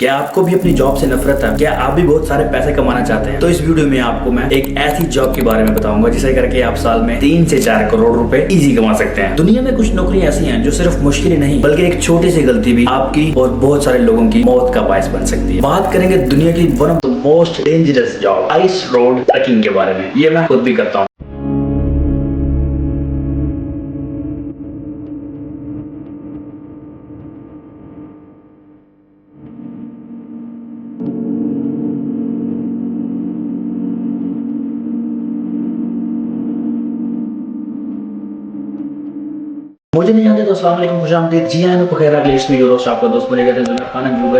क्या आपको भी अपनी जॉब से नफरत है? क्या आप भी बहुत सारे पैसे कमाना चाहते हैं? तो इस वीडियो में आपको मैं एक ऐसी जॉब के बारे में बताऊंगा जिसे करके आप साल में 3 से 4 करोड़ रुपए इजी कमा सकते हैं। दुनिया में कुछ नौकरियां ऐसी हैं जो सिर्फ मुश्किल ही नहीं बल्कि एक छोटी सी गलती भी आपकी और बहुत सारे लोगों की मौत का बायस बन सकती है। बात करेंगे दुनिया की one of the most dangerous job, ice road trucking के बारे में। ये मैं खुद भी करता हूँ। मुझे नहीं जानते तो अस्सलाम वालेकुम, खुशामदीद। जी हाँ, बखैर आपका दोस्त बने गए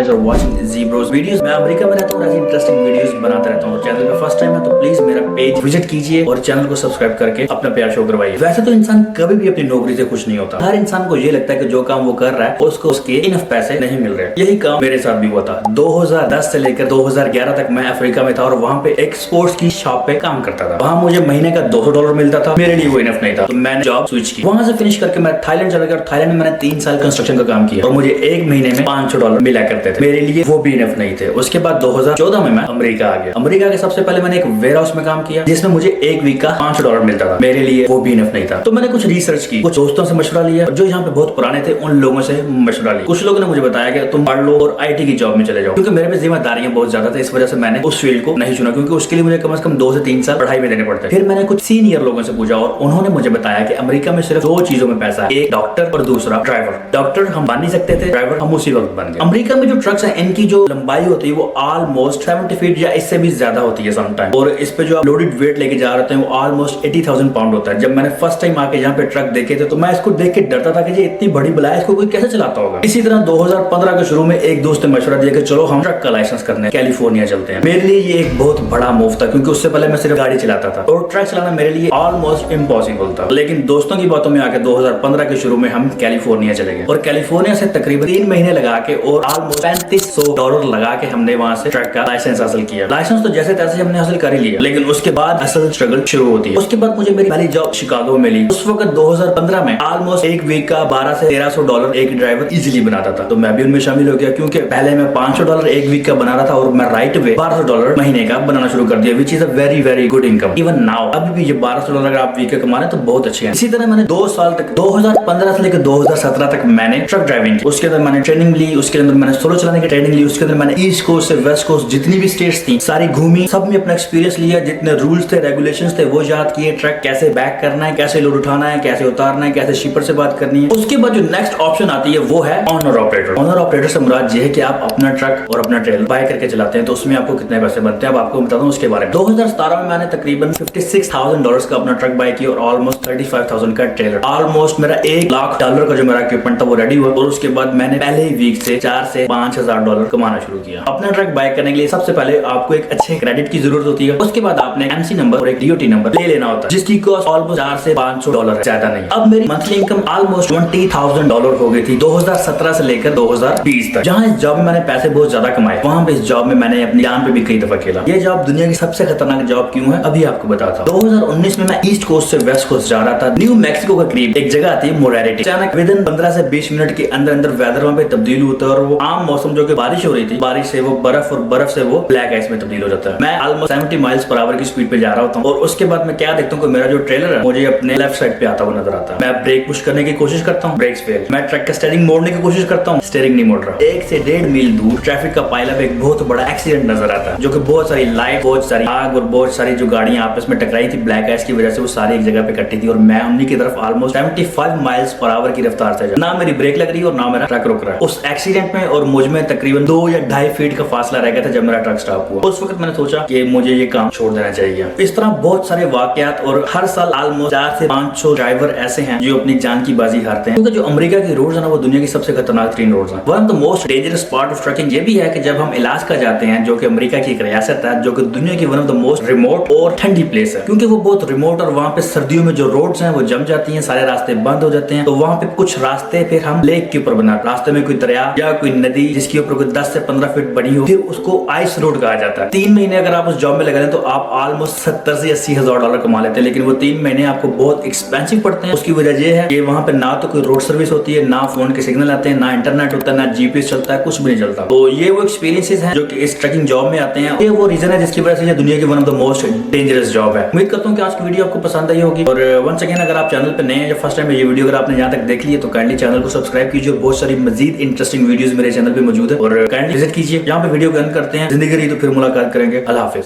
और वाचिंग ज़ीब्रोस वीडियोस। मैं अमेरिका में रहता हूँ, ऐसी इंटरेस्टिंग वीडियोस बनाता रहता हूँ। चैनल पे फर्स्ट टाइम है तो प्लीज मेरा पेज विजिट कीजिए और चैनल को सब्सक्राइब करके अपना प्यार शो करवाइए। वैसे तो इंसान कभी भी अपनी नौकरी से खुश नहीं होता। हर इंसान को ये लगता है कि जो काम वो कर रहा है उसको उसके इनफ पैसे नहीं मिल रहे। यही काम मेरे साथ भी हुआ था। 2010 से लेकर 2011 तक मैं अफ्रीका में था और वहाँ पे एक स्पोर्ट्स की शॉप पे काम करता था। वहाँ मुझे महीने का $200 मिलता था। मेरे लिए वो इनफ नहीं था तो मैंने जॉब स्विच की। वहाँ से फिनिश करके मैं थाईलैंड चला गया और थाईलैंड में मैंने 3 साल कंस्ट्रक्शन का काम किया और मुझे एक महीने में $500 मिला करते थे। मेरे लिए वो भी इनफ नहीं थे। उसके बाद 2014 में मैं अमेरिका आ गया। अमेरिका के सबसे पहले मैंने एक वेयर हाउस में काम किया जिसमें मुझे एक वीक का $500 मिलता था। मेरे लिए वो भी इनफ नहीं था। तो मैंने कुछ रिसर्च की, कुछ दोस्तों से मशवरा लिया और जो यहाँ पे बहुत पुराने थे उन लोगों से मशवरा लिया। कुछ लोगों ने मुझे बताया कि तुम पढ़ लो और IT की जॉब में चले जाओ, क्योंकि मेरे पे जिम्मेदारियां बहुत ज्यादा थे। इस वजह से मैंने उस फील्ड को नहीं चुना, क्योंकि उसके लिए मुझे कम से कम 2 से 3 साल पढ़ाई में देने पड़ते। फिर मैंने कुछ सीनियर लोगों से पूछा और उन्होंने मुझे बताया कि अमेरिका में सिर्फ 2 चीजों में पैसा है, एक डॉक्टर और दूसरा ड्राइवर। डॉक्टर हम बन नहीं सकते थे, ड्राइवर हम उसी वक्त बन गए। अमेरिका में जो ट्रक्स हैं इनकी जो लंबाई होती है वो ऑलमोस्ट 70 फीट या इससे भी ज्यादा होती है समटाइम, और इस पे जो आप लोडेड वेट लेके जा रहे हैं वो ऑलमोस्ट 80,000 पाउंड होता है। जब मैंने फर्स्ट टाइम आके यहाँ पे ट्रक देखे थे तो मैं इसको देख के डरता था कि ये इतनी बड़ी बला है, इसको कोई कैसे चलाता होगा। इसी तरह 2015 के शुरू में एक दोस्त ने मशवरा दिया कि चलो हम ट्रक का लाइसेंस करने कैलिफोर्निया चलते हैं। मेरे लिए ये एक बहुत बड़ा मूव था, क्योंकि उससे पहले मैं सिर्फ गाड़ी चलाता था और ट्रक चलाना मेरे लिए ऑलमोस्ट इम्पॉसिबल था। लेकिन दोस्तों की बातों में आके 2015 के शुरू में हम कैलिफोर्निया चले गए और कैलिफोर्निया से तकरीबन 3 महीने लगा के और ऑलमोस्ट $3500 लगा के हमने वहां से ट्रक का लाइसेंस हासिल किया। लाइसेंस तो जैसे तैसे हमने हासिल कर ही लिया, लेकिन उसके बाद असल स्ट्रगल शुरू होती है। उसके बाद मुझे मेरी पहली जॉब शिकागो में मिली। उस वक्त 2015 में ऑलमोस्ट एक वीक का $1200 से $1300 एक ड्राइवर इजीली बनाता था। तो मैं भी उनमें शामिल हो गया, क्योंकि पहले मैं $500 एक वीक का बना रहा था और मैं राइट वे $1200 महीने का बनाना शुरू कर दिया, which is a very very good income. Even now अभी भी ये $1200 अगर आप वीक का कमा रहे हैं तो बहुत अच्छे हैं। इसी तरह मैंने 2 साल तक 2015 से लेकर 2017 तक मैंने ट्रक ड्राइविंग की। उसके अंदर मैंने ट्रेनिंग ली, उसके अंदर मैंने सोलो चलाने की ट्रेनिंग ली, उसके अंदर मैंने ईस्ट कोस्ट से वेस्ट कोस्ट जितनी भी स्टेट्स थी सारी घूमी, सब में अपना एक्सपीरियंस लिया। जितने रूल्स थे, रेगुलेशंस थे वो याद किए। ट्रक कैसे बैक करना है, कैसे लोड उठाना है, कैसे उतारना है, कैसे शिपर से बात करनी है। उसके बाद जो नेक्स्ट ऑप्शन आती है वो है ऑनर ऑपरेटर। ऑनर ऑपरेटर से मुराद ये है कि आप अपना ट्रक और अपना ट्रेलर बाय करके चलाते हैं, तो उसमें आपको कितने पैसे बनते हैं अब आपको बताता हूँ उसके बारे में। 2017 में मैंने तकरीबन $56,000 का अपना ट्रक बाय किया और ऑलमोस्ट 35,000 का ट्रेलर। ऑलमोस्ट मेरा $1 लाख का जो मेरा इक्विपमेंट था वो रेडी हुआ और उसके बाद मैंने पहले ही वीक से $4,000 से $5,000 कमाना शुरू किया। अपना ट्रक बाय करने के लिए सबसे पहले आपको एक अच्छे क्रेडिट की जरूरत होती है। उसके बाद आपने MC नंबर और एक DOT नंबर ले लेना होता है, जिसकी कॉस्ट ऑलमोस्ट $400 से $500 है, ज्यादा नहीं। अब मेरी मंथली इनकम ऑलमोस्ट $20,000 हो गई थी 2017 से लेकर 2020 तक। जहाँ इस जॉब में मैंने पैसे बहुत ज्यादा कमाए, वहाँ पे इस जॉब में मैंने अपनी जान पे भी कई दफा खेला। ये जॉब दुनिया की सबसे खतरनाक जॉब क्यों है अभी आपको बताता हूँ। 2019 में मैं ईस्ट कोस्ट से वेस्ट कोस्ट जा रहा था। न्यू मैक्सिको के करीब एक जगह आती है मोरारिटी। अचानक विद इन 15 से 20 मिनट के अंदर अंदर वेदर वहाँ पे तब्दील होता है और वो आम मौसम जो कि बारिश हो रही थी, बारिश से वो बर्फ और बर्फ से वो ब्लैक आइस में तब्दील हो जाता है। मैं ऑलमोस्ट 70 माइल्स पर आवर की स्पीड पे जा रहा होता हूँ और उसके बाद मैं क्या देखता हूँ कि मेरा जो ट्रेलर है मुझे अपने लेफ्ट साइड पे आता हुआ नजर आता है। मैं ब्रेक पुश करने की कोशिश करता हूँ, ब्रेक्स फेल। मैं ट्रक का स्टीयरिंग मोड़ने की कोशिश करता हूँ, स्टीयरिंग नहीं मोड़ रहा। 1 से 1.5 मील दूर ट्रैफिक का पाइल एक बहुत बड़ा एक्सीडेंट नजर आता है, जो कि बहुत सारी लाइट, बहुत सारी आग और बहुत सारी जो गाड़ियां आपस में टकराई थी ब्लैक आइस की वजह से, वो सारी एक जगह पे इकट्ठी थी और मैं उन्हीं की तरफ ऑलमोस्ट 75 माइल्स पर आवर की रफ्तार से ना मेरी ब्रेक लग रही है और ना मेरा ट्रक रुक रहा है। उस एक्सीडेंट में और मुझ में तकरीबन 2 या 2.5 फीट का फासला रह गया था जब मेरा ट्रक स्टॉप हुआ। उस वक्त मैंने सोचा कि मुझे ये काम छोड़ देना चाहिए। इस तरह बहुत सारे वाकयात और हर साल ऑलमोस्ट 400 से 500 ड्राइवर ऐसे हैं जो अपनी जान की बाजी हारते हैं, क्योंकि जो अमेरिका की रोड्स है ना वो दुनिया की सबसे खतरनाक 3 रोड्स हैं। One of the most dangerous part of trucking ये भी है कि जब हम इलास्का जाते हैं, जो कि अमेरिका की एक रियासत है, जो कि दुनिया की one of the most remote और ठंडी प्लेस है, क्योंकि वो बहुत रिमोट और वहाँ पे सर्दियों में जो रोड्स हैं वो जम जाती हैं, सारे रास्ते बंद हो जाते हैं, तो वहाँ पे कुछ रास्ते फिर हम लेक के ऊपर बना, रास्ते में कोई दरिया या कोई नदी जिसके ऊपर कोई 10 से 15 फीट बड़ी हो, फिर उसको आइस रोड कहा जाता है। 3 महीने अगर आप उस जॉब में लगा दें तो आप ऑलमोस्ट 70 से 80 हजार डॉलर कमा लेते हैं, लेकिन वो 3 महीने आपको बहुत एक्सपेंसिव पड़ते हैं। उसकी वजह ये है कि वहाँ पे ना तो कोई रोड सर्विस होती है, ना फोन के सिग्नल आते हैं, ना इंटरनेट होता है, ना जीपीएस चलता है, कुछ भी नहीं चलता। तो ये वो एक्सपीरियंसेस हैं जो कि इस ट्रैकिंग जॉब में आते हैं। ये वो रीजन है जिसकी वजह से ये दुनिया की one of the most dangerous job है। उम्मीद करता हूँ कि आज की वीडियो आपको पसंद आई होगी। और वंस अगेन अगर आप चैनल पे नए हैं या फर्स्ट टाइम ये वीडियो अगर आपने यहाँ तक देख ली है तो काइंडली चैनल को सब्सक्राइब कीजिए। बहुत सारी मजीद इंटरेस्टिंग वीडियोस मेरे चैनल पे मौजूद है और काइंडली विजिट कीजिए। यहाँ पे वीडियो को एंड करते हैं। जिंदगी रही तो फिर मुलाकात करेंगे। अल्लाह हाफिज।